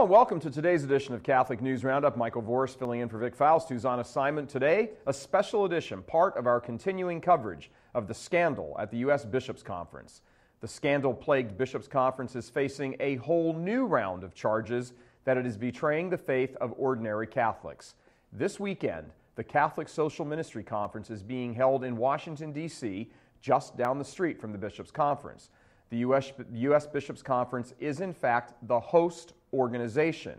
Hello and welcome to today's edition of Catholic News Roundup. Michael Voris filling in for Vic Faust, who's on assignment today. A special edition, part of our continuing coverage of the scandal at the U.S. Bishops' Conference. The scandal-plagued Bishops' Conference is facing a whole new round of charges that it is betraying the faith of ordinary Catholics. This weekend, the Catholic Social Ministry Conference is being held in Washington, D.C., just down the street from the Bishops' Conference. The U.S. Bishops' Conference is, in fact, the host organization.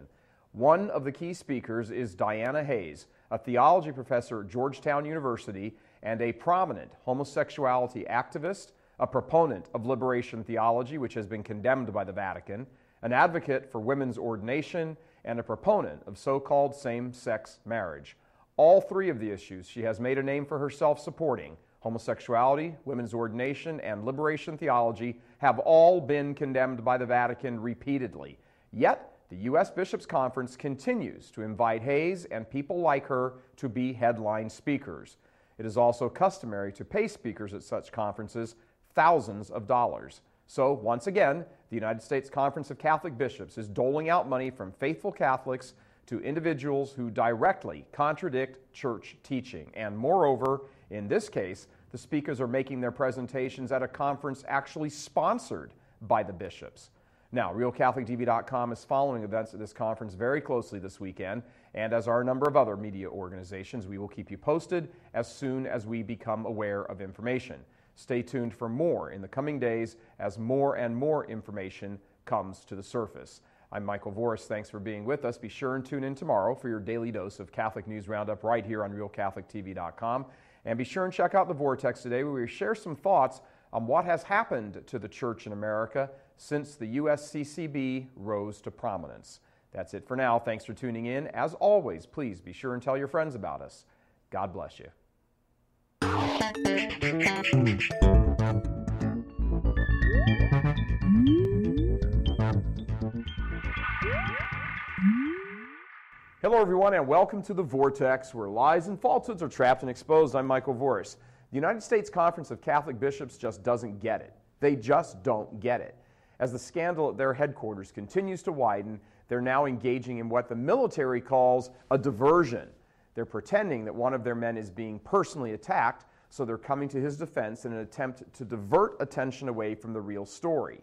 One of the key speakers is Diana Hayes, a theology professor at Georgetown University and a prominent homosexuality activist, a proponent of liberation theology, which has been condemned by the Vatican, an advocate for women's ordination, and a proponent of so-called same-sex marriage. All three of the issues she has made a name for herself supporting, homosexuality, women's ordination, and liberation theology, have all been condemned by the Vatican repeatedly. Yet, the U.S. Bishops' Conference continues to invite Hayes and people like her to be headline speakers. It is also customary to pay speakers at such conferences thousands of dollars. So, once again, the United States Conference of Catholic Bishops is doling out money from faithful Catholics to individuals who directly contradict church teaching. And moreover, in this case, the speakers are making their presentations at a conference actually sponsored by the bishops. Now, RealCatholicTV.com is following events at this conference very closely this weekend, and as are a number of other media organizations, we will keep you posted as soon as we become aware of information. Stay tuned for more in the coming days as more and more information comes to the surface. I'm Michael Voris. Thanks for being with us. Be sure and tune in tomorrow for your daily dose of Catholic News Roundup right here on RealCatholicTV.com. And be sure and check out the Vortex today, where we share some thoughts on what has happened to the Church in America since the USCCB rose to prominence. That's it for now. Thanks for tuning in. As always, please be sure and tell your friends about us. God bless you. Hello, everyone, and welcome to the Vortex, where lies and falsehoods are trapped and exposed. I'm Michael Voris. The United States Conference of Catholic Bishops just doesn't get it. They just don't get it. As the scandal at their headquarters continues to widen, they're now engaging in what the military calls a diversion. They're pretending that one of their men is being personally attacked, so they're coming to his defense in an attempt to divert attention away from the real story.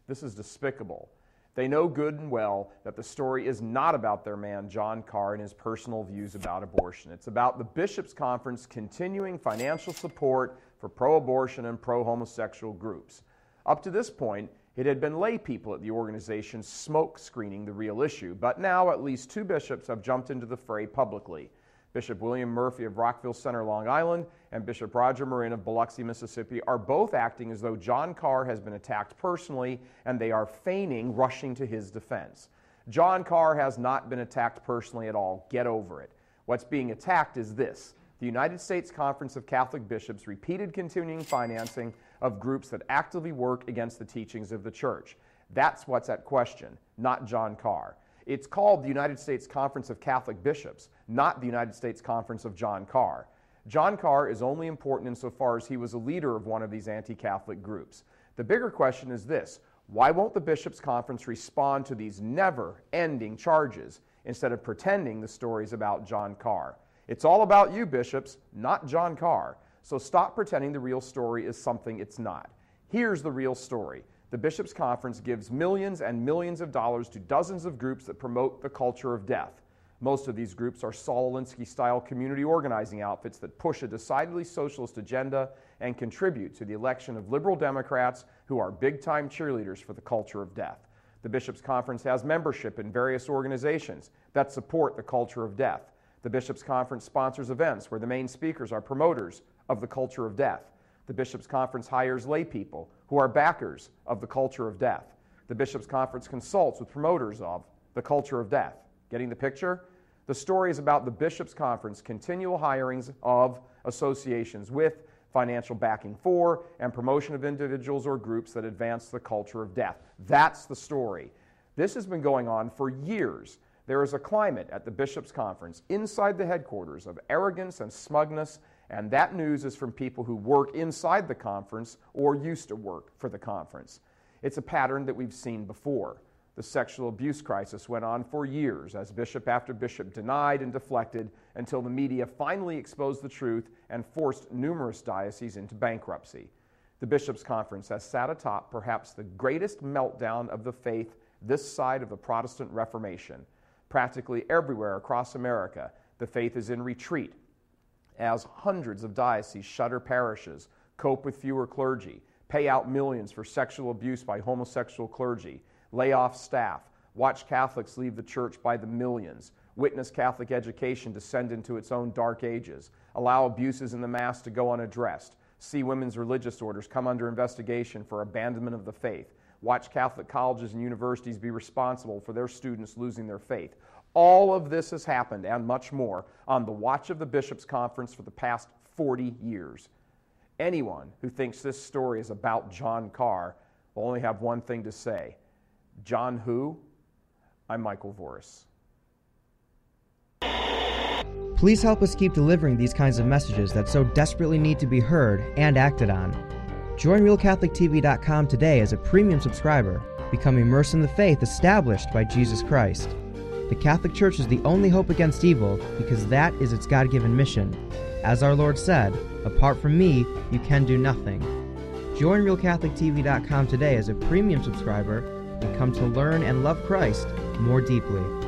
This is despicable. They know good and well that the story is not about their man, John Carr, and his personal views about abortion. It's about the Bishops' Conference continuing financial support for pro-abortion and pro-homosexual groups. Up to this point, it had been lay people at the organization smoke screening the real issue, but now at least two bishops have jumped into the fray publicly. Bishop William Murphy of Rockville Center, Long Island, and Bishop Roger Marin of Biloxi, Mississippi, are both acting as though John Carr has been attacked personally, and they are feigning rushing to his defense. John Carr has not been attacked personally at all. Get over it. What's being attacked is this: the United States Conference of Catholic Bishops' repeated continuing financing of groups that actively work against the teachings of the Church. That's what's at question, not John Carr. It's called the United States Conference of Catholic Bishops, not the United States Conference of John Carr. John Carr is only important insofar as he was a leader of one of these anti-Catholic groups. The bigger question is this: why won't the Bishops' Conference respond to these never-ending charges instead of pretending the story's about John Carr? It's all about you, bishops, not John Carr. So stop pretending the real story is something it's not. Here's the real story. The Bishops' Conference gives millions and millions of dollars to dozens of groups that promote the culture of death. Most of these groups are Saul Alinsky-style community organizing outfits that push a decidedly socialist agenda and contribute to the election of liberal Democrats who are big-time cheerleaders for the culture of death. The Bishops' Conference has membership in various organizations that support the culture of death. The Bishops' Conference sponsors events where the main speakers are promoters of the culture of death. The Bishops' Conference hires lay people who are backers of the culture of death. The Bishops' Conference consults with promoters of the culture of death. Getting the picture? The story is about the Bishops' Conference continual hirings of associations with financial backing for and promotion of individuals or groups that advance the culture of death. That's the story. This has been going on for years. There is a climate at the Bishops' Conference inside the headquarters of arrogance and smugness, and that news is from people who work inside the conference or used to work for the conference. It's a pattern that we've seen before. The sexual abuse crisis went on for years as bishop after bishop denied and deflected until the media finally exposed the truth and forced numerous dioceses into bankruptcy. The Bishops' Conference has sat atop perhaps the greatest meltdown of the faith this side of the Protestant Reformation. Practically everywhere across America, the faith is in retreat as hundreds of dioceses shutter parishes, cope with fewer clergy, pay out millions for sexual abuse by homosexual clergy, lay off staff, watch Catholics leave the church by the millions, witness Catholic education descend into its own dark ages, allow abuses in the Mass to go unaddressed, see women's religious orders come under investigation for abandonment of the faith, watch Catholic colleges and universities be responsible for their students losing their faith. All of this has happened, and much more, on the watch of the Bishops' Conference for the past 40 years. Anyone who thinks this story is about John Carr will only have one thing to say. John who? I'm Michael Voris. Please help us keep delivering these kinds of messages that so desperately need to be heard and acted on. Join RealCatholicTV.com today as a premium subscriber. Become immersed in the faith established by Jesus Christ. The Catholic Church is the only hope against evil because that is its God-given mission. As our Lord said, apart from me, you can do nothing. Join RealCatholicTV.com today as a premium subscriber and come to learn and love Christ more deeply.